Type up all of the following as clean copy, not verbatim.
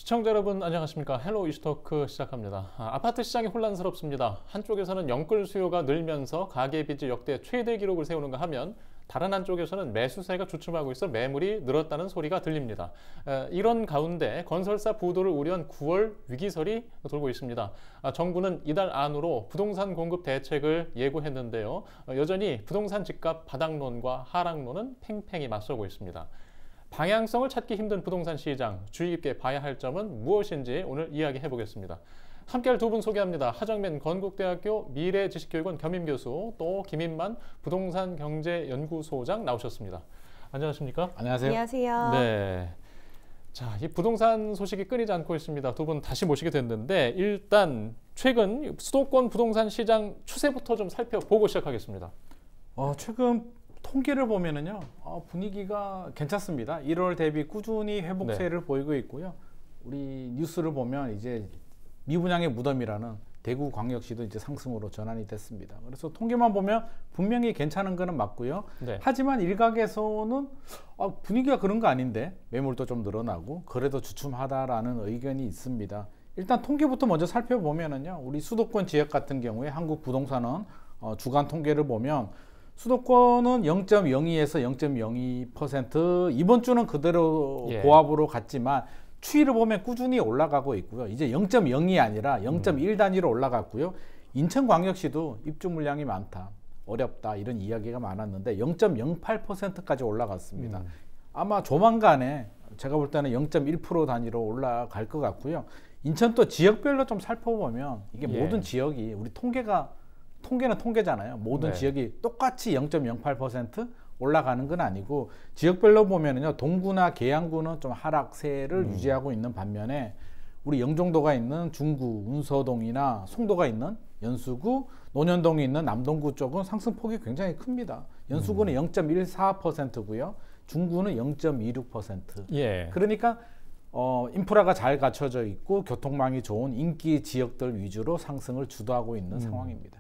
시청자 여러분 안녕하십니까. 헬로 이슈토크 시작합니다. 아파트 시장이 혼란스럽습니다. 한쪽에서는 영끌 수요가 늘면서 가계빚이 역대 최대 기록을 세우는가 하면 다른 한쪽에서는 매수세가 주춤하고 있어 매물이 늘었다는 소리가 들립니다. 이런 가운데 건설사 부도를 우려한 9월 위기설이 돌고 있습니다. 정부는 이달 안으로 부동산 공급 대책을 예고했는데요. 여전히 부동산 집값 바닥론과 하락론은 팽팽히 맞서고 있습니다. 방향성을 찾기 힘든 부동산 시장, 주의 깊게 봐야 할 점은 무엇인지 오늘 이야기해 보겠습니다. 함께할 두 분 소개합니다. 하정민 건국대학교 미래지식교육원 겸임교수, 또 김인만 부동산경제연구소장 나오셨습니다. 안녕하십니까? 안녕하세요. 안녕하세요. 네. 자, 이 부동산 소식이 끊이지 않고 있습니다. 두 분 다시 모시게 됐는데 일단 최근 수도권 부동산 시장 추세부터 좀 살펴보고 시작하겠습니다. 최근 통계를 보면은요, 분위기가 괜찮습니다. 1월 대비 꾸준히 회복세를 보이고 있고요. 우리 뉴스를 보면 이제 미분양의 무덤이라는 대구광역시도 이제 상승으로 전환이 됐습니다. 그래서 통계만 보면 분명히 괜찮은 거는 맞고요. 네. 하지만 일각에서는 분위기가 그런 거 아닌데 매물도 좀 늘어나고 그래도 주춤하다라는 의견이 있습니다. 일단 통계부터 먼저 살펴보면은요, 우리 수도권 지역 같은 경우에 한국부동산은 주간 통계를 보면 수도권은 0.02에서 0.02%, 이번 주는 그대로 고압으로 갔지만 추이를 보면 꾸준히 올라가고 있고요. 이제 0.02이 아니라 0.1 단위로 올라갔고요. 인천광역시도 입주 물량이 많다, 어렵다, 이런 이야기가 많았는데 0.08%까지 올라갔습니다. 아마 조만간에 제가 볼 때는 0.1% 단위로 올라갈 것 같고요. 인천 또 지역별로 좀 살펴보면 이게 모든 지역이, 우리 통계는 통계잖아요. 모든 지역이 똑같이 0.08% 올라가는 건 아니고 지역별로 보면은요, 동구나 계양구는 좀 하락세를 유지하고 있는 반면에 우리 영종도가 있는 중구, 운서동이나 송도가 있는 연수구, 논현동이 있는 남동구 쪽은 상승폭이 굉장히 큽니다. 연수구는 0.14%고요. 중구는 0.26%. 그러니까 인프라가 잘 갖춰져 있고 교통망이 좋은 인기 지역들 위주로 상승을 주도하고 있는 상황입니다.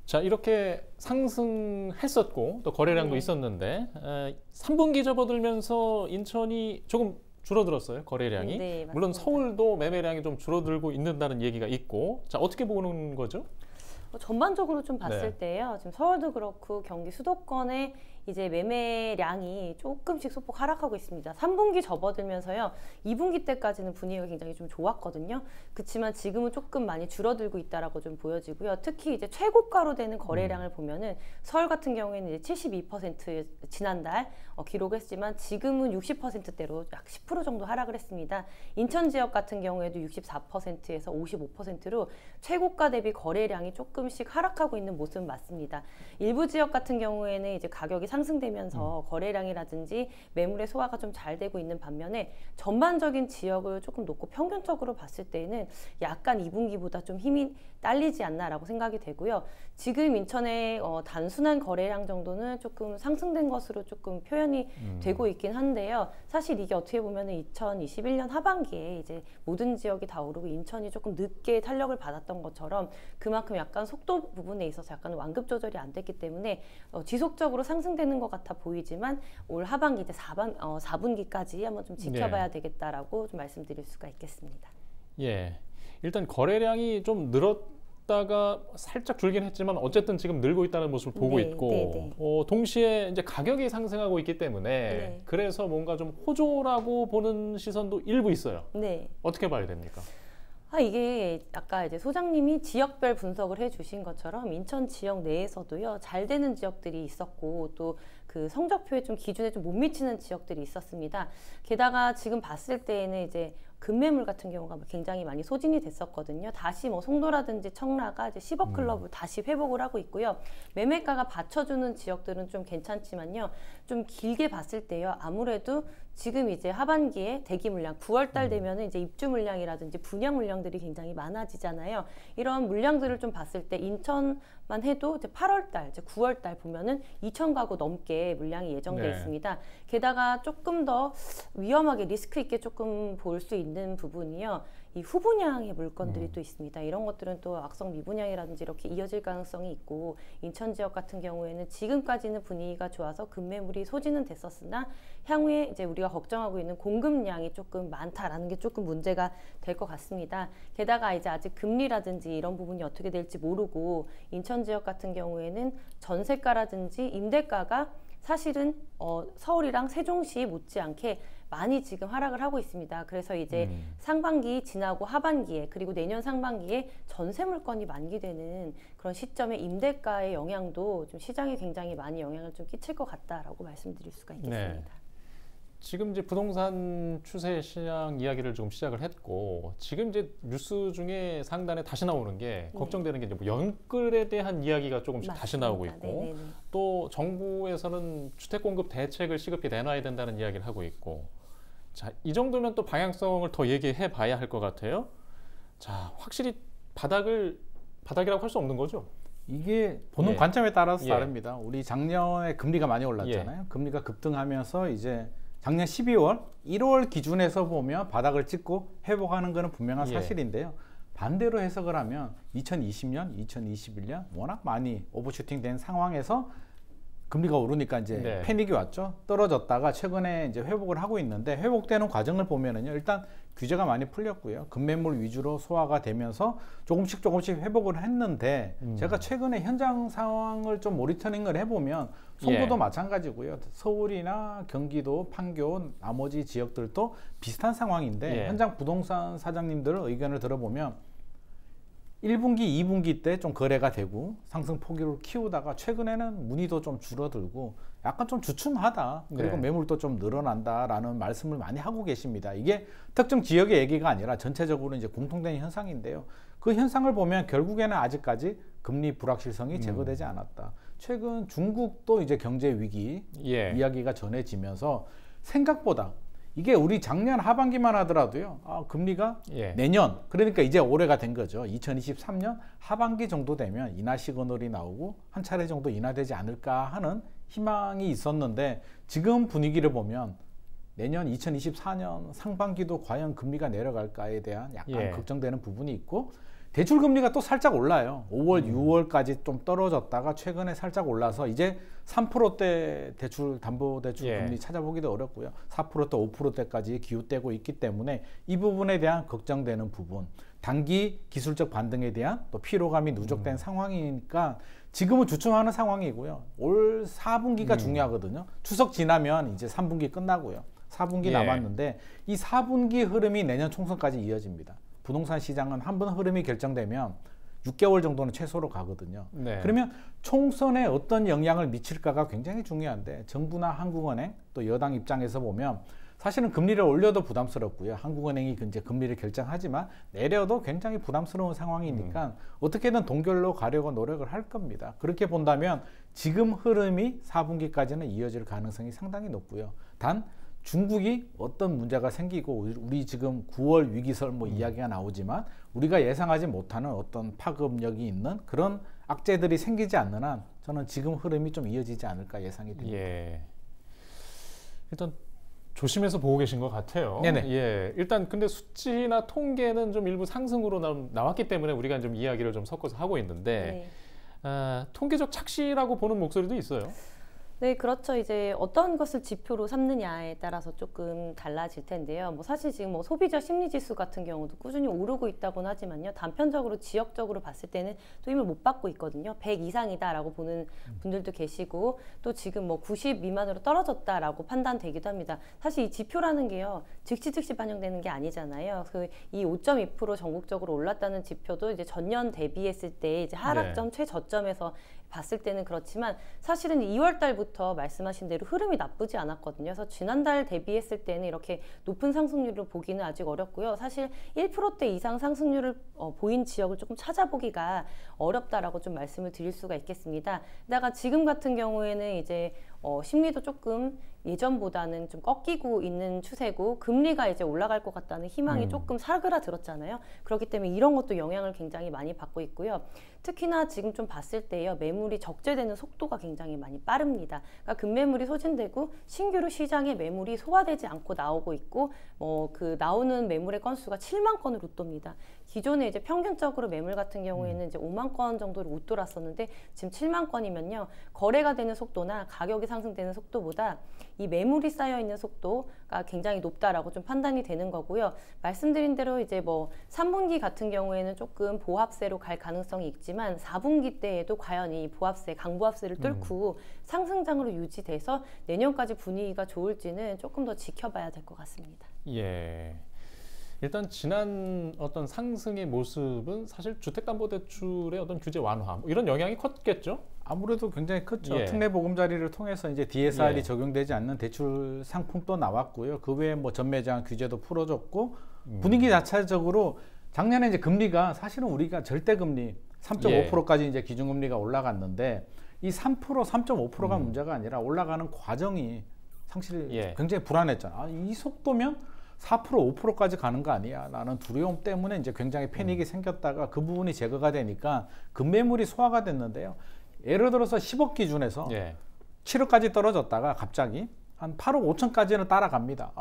자, 이렇게 상승했었고 또 거래량도 있었는데 3분기 접어들면서 인천이 조금 줄어들었어요, 거래량이. 네, 물론 서울도 매매량이 좀 줄어들고 있는다는 얘기가 있고, 자, 어떻게 보는 거죠? 전반적으로 좀 봤을 때요, 지금 서울도 그렇고 경기 수도권의 이제 매매량이 조금씩 소폭 하락하고 있습니다. 3분기 접어들면서요, 2분기 때까지는 분위기가 굉장히 좀 좋았거든요. 그렇지만 지금은 조금 많이 줄어들고 있다라고 좀 보여지고요. 특히 이제 최고가로 되는 거래량을 보면은 서울 같은 경우에는 이제 72% 지난달 기록했지만 지금은 60%대로 약 10% 정도 하락을 했습니다. 인천 지역 같은 경우에도 64%에서 55%로 최고가 대비 거래량이 조금씩 하락하고 있는 모습은 맞습니다. 일부 지역 같은 경우에는 이제 가격이 상승되면서 거래량이라든지 매물의 소화가 좀 잘 되고 있는 반면에 전반적인 지역을 조금 놓고 평균적으로 봤을 때는 약간 2분기보다 좀 힘이 딸리지 않나라고 생각이 되고요. 지금 인천의 단순한 거래량 정도는 조금 상승된 것으로 조금 표현이 되고 있긴 한데요. 사실 이게 어떻게 보면 2021년 하반기에 이제 모든 지역이 다 오르고 인천이 조금 늦게 탄력을 받았던 것처럼 그만큼 약간 속도 부분에 있어서 약간 완급 조절이 안 됐기 때문에 지속적으로 상승되는 것 같아 보이지만 올 하반기 이제 4분기까지 한번 좀 지켜봐야 되겠다라고 좀 말씀드릴 수가 있겠습니다. 일단 거래량이 좀 늘었다가 살짝 줄긴 했지만 어쨌든 지금 늘고 있다는 모습을 보고 있고, 동시에 이제 가격이 상승하고 있기 때문에 그래서 뭔가 좀 호조라고 보는 시선도 일부 있어요. 어떻게 봐야 됩니까? 이게 아까 이제 소장님이 지역별 분석을 해주신 것처럼 인천 지역 내에서도요, 잘 되는 지역들이 있었고 또 그 성적표에 좀 기준에 좀 못 미치는 지역들이 있었습니다. 게다가 지금 봤을 때에는 이제 급매물 같은 경우가 굉장히 많이 소진이 됐었거든요. 다시 송도라든지 청라가 이제 10억 클럽을 다시 회복을 하고 있고요. 매매가가 받쳐주는 지역들은 좀 괜찮지만요, 좀 길게 봤을 때요, 아무래도 지금 이제 하반기에 대기 물량 9월달 되면은 이제 입주 물량이라든지 분양 물량들이 굉장히 많아지잖아요. 이런 물량들을 좀 봤을 때 인천만 해도 이제 8월달, 이제 9월달 보면은 2,000 가구 넘게 물량이 예정돼 있습니다. 게다가 조금 더 위험하게 리스크 있게 조금 볼 수 있는 부분이요, 이 후분양의 물건들이 또 있습니다. 이런 것들은 또 악성 미분양이라든지 이렇게 이어질 가능성이 있고, 인천 지역 같은 경우에는 지금까지는 분위기가 좋아서 급매물이 소진은 됐었으나 향후에 이제 우리가 걱정하고 있는 공급량이 조금 많다라는 게 조금 문제가 될 것 같습니다. 게다가 이제 아직 금리라든지 이런 부분이 어떻게 될지 모르고, 인천 지역 같은 경우에는 전세가라든지 임대가가 사실은 서울이랑 세종시 못지않게 많이 지금 하락을 하고 있습니다. 그래서 이제 상반기 지나고 하반기에, 그리고 내년 상반기에 전세 물건이 만기되는 그런 시점에 임대가의 영향도 좀 시장에 굉장히 많이 영향을 좀 끼칠 것 같다라고 말씀드릴 수가 있겠습니다. 네. 지금 이제 부동산 추세 시장 이야기를 좀 시작을 했고, 지금 이제 뉴스 중에 상단에 다시 나오는 게 걱정되는 게 이제 뭐 연끌에 대한 이야기가 조금씩 맞습니다. 다시 나오고 있고, 네네네. 또 정부에서는 주택 공급 대책을 시급히 내놔야 된다는 이야기를 하고 있고, 자, 이 정도면 또 방향성을 더 얘기해 봐야 할 것 같아요. 자, 확실히 바닥이라고 할 수 없는 거죠? 이게 보는 예. 관점에 따라서 예. 다릅니다. 우리 작년에 금리가 많이 올랐잖아요. 금리가 급등하면서 이제 작년 12월, 1월 기준에서 보면 바닥을 찍고 회복하는 것은 분명한 예. 사실인데요. 반대로 해석을 하면 2020년, 2021년 워낙 많이 오버슈팅된 상황에서 금리가 오르니까 이제 네. 패닉이 왔죠. 떨어졌다가 최근에 이제 회복을 하고 있는데, 회복되는 과정을 보면은요, 일단 규제가 많이 풀렸고요. 급매물 위주로 소화가 되면서 조금씩 회복을 했는데, 제가 최근에 현장 상황을 좀 모니터링을 해보면 송도도 예. 마찬가지고요. 서울이나 경기도, 판교, 나머지 지역들도 비슷한 상황인데, 예. 현장 부동산 사장님들 의견을 들어보면 1분기, 2분기 때 좀 거래가 되고 상승 폭을 키우다가 최근에는 문의도 좀 줄어들고 약간 좀 주춤하다. 그리고 네. 매물도 좀 늘어난다라는 말씀을 많이 하고 계십니다. 이게 특정 지역의 얘기가 아니라 전체적으로 이제 공통된 현상인데요. 그 현상을 보면 결국에는 아직까지 금리 불확실성이 제거되지 않았다. 최근 중국도 이제 경제 위기 예. 이야기가 전해지면서 생각보다 이게 우리 작년 하반기만 하더라도요. 금리가 예. 내년, 그러니까 이제 올해가 된 거죠. 2023년 하반기 정도 되면 인하 시그널이 나오고 한 차례 정도 인하되지 않을까 하는 희망이 있었는데, 지금 분위기를 보면 내년 2024년 상반기도 과연 금리가 내려갈까에 대한 약간 예. 걱정되는 부분이 있고, 대출 금리가 또 살짝 올라요. 5월, 6월까지 좀 떨어졌다가 최근에 살짝 올라서 이제 3%대 대출, 담보대출 예. 금리 찾아보기도 어렵고요. 4%대, 5%대까지 기웃대고 있기 때문에 이 부분에 대한 걱정되는 부분, 단기 기술적 반등에 대한 또 피로감이 누적된 상황이니까 지금은 주춤하는 상황이고요. 올 4분기가 중요하거든요. 추석 지나면 이제 3분기 끝나고요. 4분기 예. 남았는데 이 4분기 흐름이 내년 총선까지 이어집니다. 부동산 시장은 한 번 흐름이 결정되면 6개월 정도는 최소로 가거든요. 네. 그러면 총선에 어떤 영향을 미칠까가 굉장히 중요한데, 정부나 한국은행 또 여당 입장에서 보면 사실은 금리를 올려도 부담스럽고요. 한국은행이 이제 금리를 결정하지만 내려도 굉장히 부담스러운 상황이니까 어떻게든 동결로 가려고 노력을 할 겁니다. 그렇게 본다면 지금 흐름이 4분기까지는 이어질 가능성이 상당히 높고요. 단 중국이 어떤 문제가 생기고, 우리 지금 9월 위기설 뭐 이야기가 나오지만 우리가 예상하지 못하는 어떤 파급력이 있는 그런 악재들이 생기지 않는 한 저는 지금 흐름이 좀 이어지지 않을까 예상이 됩니다. 예. 일단 조심해서 보고 계신 것 같아요. 네네. 예. 일단 근데 수치나 통계는 좀 일부 상승으로 나왔기 때문에 우리가 좀 이야기를 좀 섞어서 하고 있는데, 네. 통계적 착시라고 보는 목소리도 있어요. 네, 그렇죠. 이제 어떤 것을 지표로 삼느냐에 따라서 조금 달라질 텐데요. 뭐 사실 지금 뭐 소비자 심리 지수 같은 경우도 꾸준히 오르고 있다고는 하지만요. 단편적으로 지역적으로 봤을 때는 또 힘을 못 받고 있거든요. 100 이상이다라고 보는 분들도 계시고, 또 지금 뭐 90 미만으로 떨어졌다라고 판단되기도 합니다. 사실 이 지표라는 게요, 즉시 반영되는 게 아니잖아요. 이 5.2% 전국적으로 올랐다는 지표도 이제 전년 대비했을 때 이제 하락점, 네. 최저점에서 봤을 때는 그렇지만 사실은 2월 달부터 말씀하신 대로 흐름이 나쁘지 않았거든요. 그래서 지난달 대비했을 때는 이렇게 높은 상승률을 보기는 아직 어렵고요. 사실 1%대 이상 상승률을 보인 지역을 조금 찾아보기가 어렵다라고 좀 말씀을 드릴 수가 있겠습니다. 게다가 지금 같은 경우에는 이제 심리도 조금 예전보다는 좀 꺾이고 있는 추세고 금리가 이제 올라갈 것 같다는 희망이 조금 사그라들었잖아요. 그렇기 때문에 이런 것도 영향을 굉장히 많이 받고 있고요. 특히나 지금 좀 봤을 때요, 매물이 적재되는 속도가 굉장히 많이 빠릅니다. 그러니까 급매물이 소진되고 신규로 시장에 매물이 소화되지 않고 나오고 있고, 그 나오는 매물의 건수가 7만 건을 웃돕니다. 기존에 이제 평균적으로 매물 같은 경우에는 이제 5만 건 정도를 웃돌았었는데 지금 7만 건이면요, 거래가 되는 속도나 가격이 상승되는 속도보다 이 매물이 쌓여 있는 속도가 굉장히 높다라고 좀 판단이 되는 거고요. 말씀드린 대로 이제 뭐 3분기 같은 경우에는 조금 보합세로 갈 가능성이 있지만 4분기 때에도 과연 이 보합세, 강보합세를 뚫고 상승장으로 유지돼서 내년까지 분위기가 좋을지는 조금 더 지켜봐야 될 것 같습니다. 예. 일단 지난 어떤 상승의 모습은 사실 주택담보대출의 어떤 규제 완화 뭐 이런 영향이 컸겠죠? 아무래도 굉장히 컸죠. 예. 특례 보금자리를 통해서 이제 DSR이 예. 적용되지 않는 대출 상품도 나왔고요. 그 외에 뭐 전매제한 규제도 풀어줬고 분위기 자체적으로 작년에 이제 금리가 사실은 우리가 절대 금리 3.5%까지 이제 기준금리가 올라갔는데 이 3%, 3.5%가 문제가 아니라 올라가는 과정이 사실 굉장히 불안했잖아. 아, 이 속도면 4%, 5%까지 가는 거 아니야? 라는 두려움 때문에 이제 굉장히 패닉이 생겼다가 그 부분이 제거가 되니까 급매물이 소화가 됐는데요. 예를 들어서 10억 기준에서 7억까지 떨어졌다가 갑자기 한 8억 5천까지는 따라갑니다.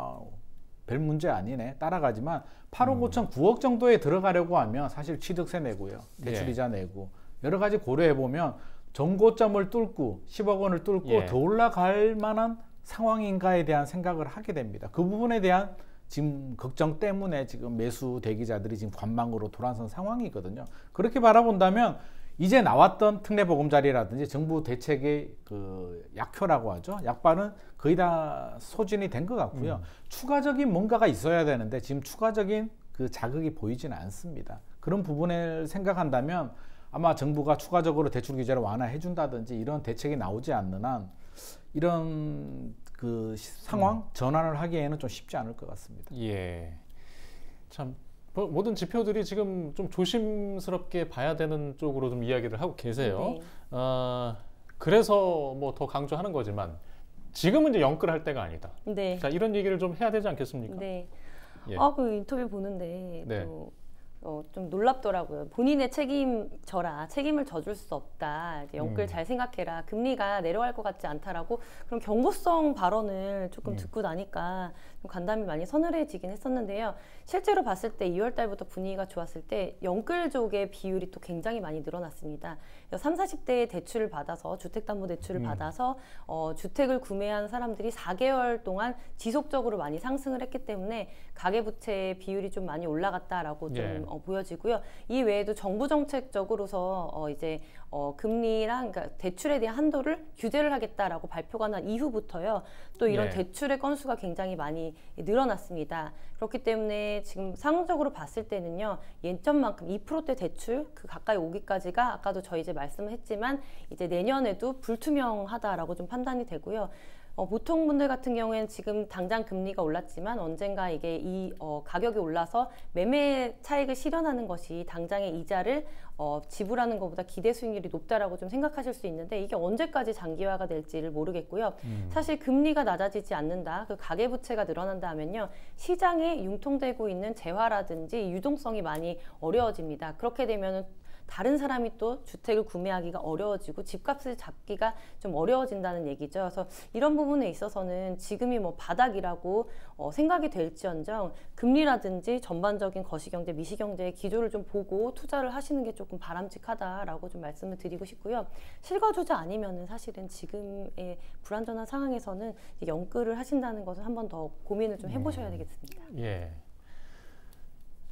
별 문제 아니네. 따라가지만 8억 5천, 9억 정도에 들어가려고 하면 사실 취득세 내고요. 대출이자 내고 여러 가지 고려해 보면 정고점을 뚫고 10억 원을 뚫고 더 올라갈 만한 상황인가에 대한 생각을 하게 됩니다. 그 부분에 대한 지금 걱정 때문에 지금 매수 대기자들이 지금 관망으로 돌아선 상황이거든요. 그렇게 바라본다면 이제 나왔던 특례 보금자리라든지 정부 대책의 그 약효라고 하죠. 약발은 거의 다 소진이 된 것 같고요. 추가적인 뭔가가 있어야 되는데 지금 추가적인 그 자극이 보이지는 않습니다. 그런 부분을 생각한다면 아마 정부가 추가적으로 대출 규제를 완화해 준다든지 이런 대책이 나오지 않는 한 이런 그 상황 전환을 하기에는 좀 쉽지 않을 것 같습니다. 예. 참 모든 지표들이 지금 좀 조심스럽게 봐야 되는 쪽으로 좀 이야기를 하고 계세요. 그래서 뭐 더 강조하는 거지만 지금은 이제 영끌할 때가 아니다. 네. 자, 이런 얘기를 좀 해야 되지 않겠습니까? 네. 예. 그 인터뷰 보는데 네. 좀 놀랍더라고요. 본인의 책임져라. 책임을 져줄 수 없다. 이제 영끌 잘 생각해라. 금리가 내려갈 것 같지 않다라고 그런 경고성 발언을 조금 듣고 나니까 좀 간담이 많이 서늘해지긴 했었는데요. 실제로 봤을 때 2월 달부터 분위기가 좋았을 때 영끌족의 비율이 또 굉장히 많이 늘어났습니다. 30, 40대의 대출을 받아서 주택담보대출을 받아서 주택을 구매한 사람들이 4개월 동안 지속적으로 많이 상승을 했기 때문에 가계부채 비율이 좀 많이 올라갔다라고 좀 보여지고요. 이 외에도 정부 정책적으로서 이제 금리랑 그러니까 대출에 대한 한도를 규제를 하겠다라고 발표가 난 이후부터요. 또 이런 대출의 건수가 굉장히 많이 늘어났습니다. 그렇기 때문에 지금 상황적으로 봤을 때는요. 예전만큼 2%대 대출 그 가까이 오기까지가 아까도 저희 이제 말씀을 했지만 이제 내년에도 불투명하다라고 좀 판단이 되고요. 보통 분들 같은 경우에는 지금 당장 금리가 올랐지만 언젠가 이게 가격이 올라서 매매 차익을 실현하는 것이 당장의 이자를 지불하는 것보다 기대 수익률이 높다라고 좀 생각하실 수 있는데 이게 언제까지 장기화가 될지를 모르겠고요. 사실 금리가 낮아지지 않는다, 그 가계부채가 늘어난다 하면요. 시장에 융통되고 있는 재화라든지 유동성이 많이 어려워집니다. 그렇게 되면은 다른 사람이 또 주택을 구매하기가 어려워지고 집값을 잡기가 좀 어려워진다는 얘기죠. 그래서 이런 부분에 있어서는 지금이 뭐 바닥이라고 생각이 될지언정 금리라든지 전반적인 거시경제, 미시경제의 기조를 좀 보고 투자를 하시는 게 조금 바람직하다라고 좀 말씀을 드리고 싶고요. 실거주자 아니면은 사실은 지금의 불안전한 상황에서는 영끌을 하신다는 것을 한 번 더 고민을 좀 해보셔야 되겠습니다. 예.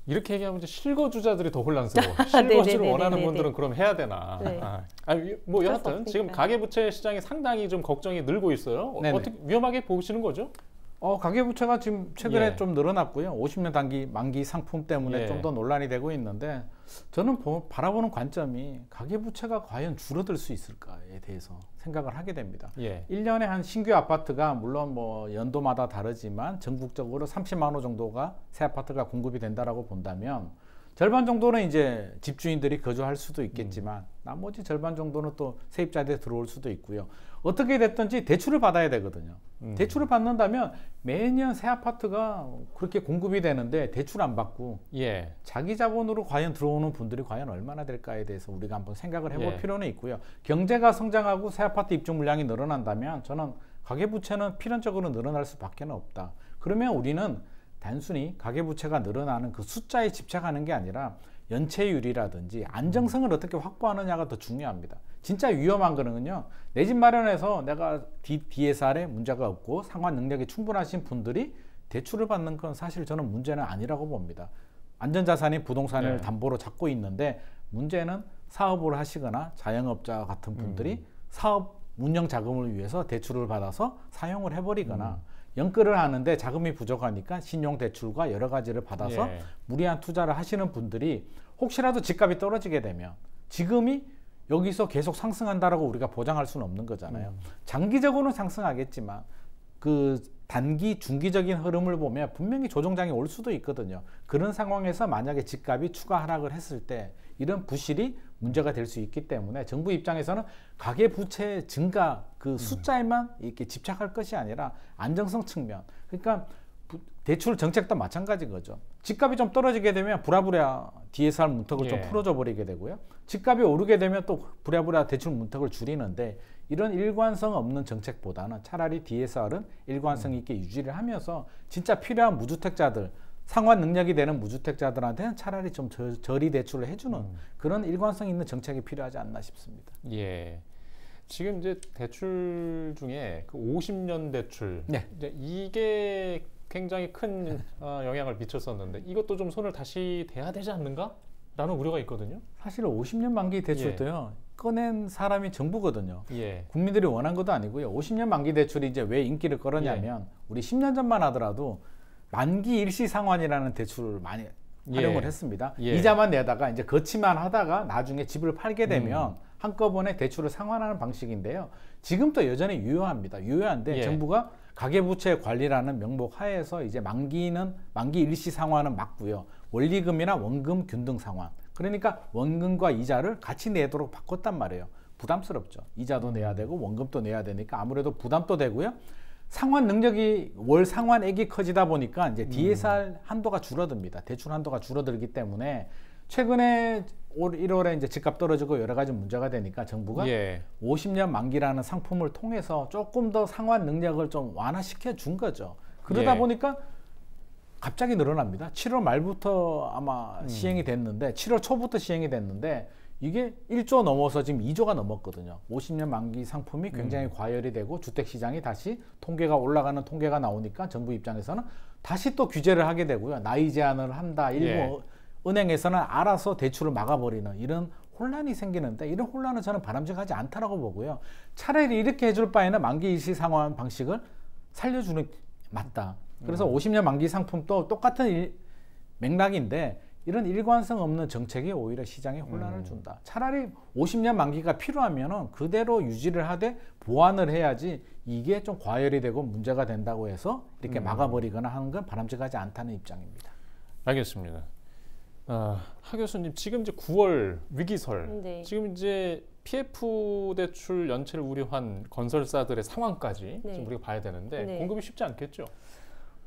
이렇게 얘기하면 이제 실거주자들이 더 혼란스러워. 실거주를 원하는 분들은 그럼 해야 되나? 네. 뭐 여하튼 지금 가계부채 시장이 상당히 좀 걱정이 늘고 있어요. 어떻게 위험하게 보시는 거죠? 가계부채가 지금 최근에 좀 늘어났고요. 50년 단기 만기 상품 때문에 좀 더 논란이 되고 있는데 저는 바라보는 관점이 가계부채가 과연 줄어들 수 있을까에 대해서 생각을 하게 됩니다. 1년에 한 신규 아파트가 물론 뭐 연도마다 다르지만 전국적으로 30만 호 정도가 새 아파트가 공급이 된다라고 본다면 절반 정도는 이제 집주인들이 거주할 수도 있겠지만 나머지 절반 정도는 또 세입자들이 들어올 수도 있고요. 어떻게 됐든지 대출을 받아야 되거든요. 대출을 받는다면 매년 새 아파트가 그렇게 공급이 되는데 대출 안 받고 예. 자기 자본으로 과연 들어오는 분들이 과연 얼마나 될까에 대해서 우리가 한번 생각을 해볼 예. 필요는 있고요. 경제가 성장하고 새 아파트 입주 물량이 늘어난다면 저는 가계부채는 필연적으로 늘어날 수밖에 없다. 그러면 우리는 단순히 가계부채가 늘어나는 그 숫자에 집착하는 게 아니라 연체율이라든지 안정성을 어떻게 확보하느냐가 더 중요합니다. 진짜 위험한 거는요, 내 집 마련해서 내가 DSR에 문제가 없고 상환 능력이 충분하신 분들이 대출을 받는 건 사실 저는 문제는 아니라고 봅니다. 안전자산이 부동산을 네. 담보로 잡고 있는데 문제는 사업을 하시거나 자영업자 같은 분들이 사업 운영 자금을 위해서 대출을 받아서 사용을 해버리거나 연끌을 하는데 자금이 부족하니까 신용대출과 여러 가지를 받아서 예. 무리한 투자를 하시는 분들이 혹시라도 집값이 떨어지게 되면 지금이 여기서 계속 상승한다라고 우리가 보장할 수는 없는 거잖아요. 장기적으로는 상승하겠지만 그 단기, 중기적인 흐름을 보면 분명히 조정장이 올 수도 있거든요. 그런 상황에서 만약에 집값이 추가 하락을 했을 때 이런 부실이 문제가 될 수 있기 때문에 정부 입장에서는 가계부채 증가 그 숫자에만 이렇게 집착할 것이 아니라 안정성 측면, 그러니까 대출 정책도 마찬가지인 거죠. 집값이 좀 떨어지게 되면 부랴부랴 DSR 문턱을 좀 예. 풀어줘 버리게 되고요. 집값이 오르게 되면 또 부랴부랴 대출 문턱을 줄이는데 이런 일관성 없는 정책보다는 차라리 DSR은 일관성 있게 유지를 하면서 진짜 필요한 무주택자들, 상환 능력이 되는 무주택자들한테는 차라리 좀 저리 대출을 해주는 그런 일관성 있는 정책이 필요하지 않나 싶습니다. 예. 지금 이제 대출 중에 그 50년 대출, 네. 이제 이게 굉장히 큰 영향을 미쳤었는데 이것도 좀 손을 다시 대야 되지 않는가? 라는 우려가 있거든요. 사실 50년 만기 대출도요. 꺼낸 사람이 정부거든요. 예. 국민들이 원한 것도 아니고요. 50년 만기 대출이 이제 왜 인기를 끌었냐면 우리 10년 전만 하더라도 만기 일시 상환이라는 대출을 많이 활용을 했습니다. 예. 이자만 내다가 이제 거치만 하다가 나중에 집을 팔게 되면 한꺼번에 대출을 상환하는 방식인데요. 지금도 여전히 유효합니다. 유효한데 예. 정부가 가계부채 관리라는 명목 하에서 이제 만기 일시 상환은 맞고요. 원리금이나 원금 균등 상환. 그러니까 원금과 이자를 같이 내도록 바꿨단 말이에요. 부담스럽죠. 이자도 내야 되고 원금도 내야 되니까 아무래도 부담도 되고요. 상환 능력이 월 상환액이 커지다 보니까 이제 DSR 한도가 줄어듭니다. 대출 한도가 줄어들기 때문에 최근에 올 1월에 이제 집값 떨어지고 여러 가지 문제가 되니까 정부가 예. 50년 만기라는 상품을 통해서 조금 더 상환 능력을 좀 완화시켜 준 거죠. 그러다 예. 보니까 갑자기 늘어납니다. 7월 말부터 아마 시행이 됐는데 7월 초부터 시행이 됐는데 이게 1조 넘어서 지금 2조가 넘었거든요. 50년 만기 상품이 굉장히 과열이 되고 주택시장이 다시 통계가 올라가는 통계가 나오니까 정부 입장에서는 다시 또 규제를 하게 되고요. 나이 제한을 한다. 일부 예. 은행에서는 알아서 대출을 막아버리는 이런 혼란이 생기는데 이런 혼란은 저는 바람직하지 않다라고 보고요. 차라리 이렇게 해줄 바에는 만기 일시 상환 방식을 살려주는 게 맞다. 그래서 50년 만기 상품도 똑같은 맥락인데 이런 일관성 없는 정책이 오히려 시장에 혼란을 준다. 차라리 50년 만기가 필요하면은 그대로 유지를 하되 보완을 해야지 이게 좀 과열이 되고 문제가 된다고 해서 이렇게 막아버리거나 하는 건 바람직하지 않다는 입장입니다. 알겠습니다. 하 교수님, 지금 이제 9월 위기설, 네. 지금 이제 PF 대출 연체를 우려한 건설사들의 상황까지 네. 지금 우리가 봐야 되는데 네. 공급이 쉽지 않겠죠?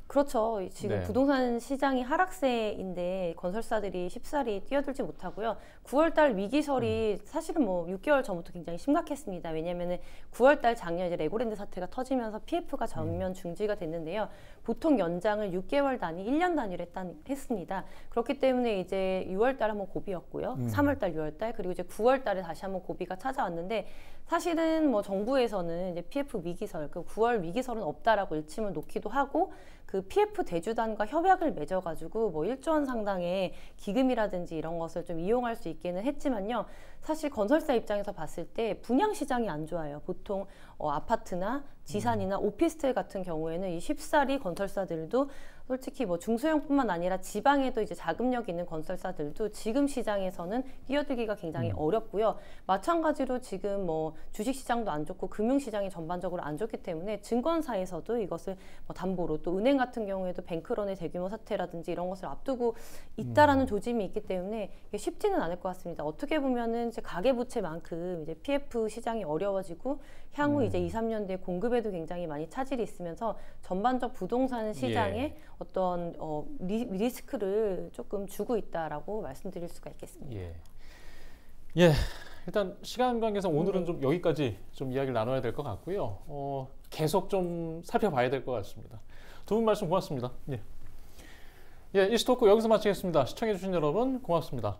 그렇죠. 지금 네. 부동산 시장이 하락세인데 건설사들이 쉽사리 뛰어들지 못하고요. 9월달 위기설이 사실은 뭐 6개월 전부터 굉장히 심각했습니다. 왜냐하면 9월달 작년 이제 레고랜드 사태가 터지면서 PF가 전면 중지가 됐는데요. 보통 연장을 6개월 단위, 1년 단위로 했습니다. 그렇기 때문에 이제 6월달 한번 고비였고요. 3월달, 6월달 그리고 이제 9월달에 다시 한번 고비가 찾아왔는데 사실은 뭐 정부에서는 이제 PF 위기설, 그 9월 위기설은 없다라고 일침을 놓기도 하고 그 PF 대주단과 협약을 맺어가지고 뭐 1조 원 상당의 기금이라든지 이런 것을 좀 이용할 수 있기는 했지만요. 사실 건설사 입장에서 봤을 때 분양 시장이 안 좋아요. 보통 아파트나 지산이나 오피스텔 같은 경우에는 이 쉽사리 건설사들도 솔직히 뭐 중소형뿐만 아니라 지방에도 이제 자금력 있는 건설사들도 지금 시장에서는 뛰어들기가 굉장히 어렵고요. 마찬가지로 지금 뭐 주식시장도 안 좋고 금융시장이 전반적으로 안 좋기 때문에 증권사에서도 이것을 뭐 담보로 또 은행 같은 경우에도 뱅크런의 대규모 사태라든지 이런 것을 앞두고 있다라는 조짐이 있기 때문에 이게 쉽지는 않을 것 같습니다. 어떻게 보면은 이제 가계부채만큼 이제 PF 시장이 어려워지고 향후 이제 2, 3년 뒤에 공급에도 굉장히 많이 차질이 있으면서 전반적 부동산 시장에 어떤 리스크를 조금 주고 있다라고 말씀드릴 수가 있겠습니다. 예, 일단 시간 관계상 오늘은 좀 여기까지 좀 이야기를 나눠야 될 것 같고요. 계속 좀 살펴봐야 될 것 같습니다. 두 분 말씀 고맙습니다. 이 스토크 여기서 마치겠습니다. 시청해주신 여러분 고맙습니다.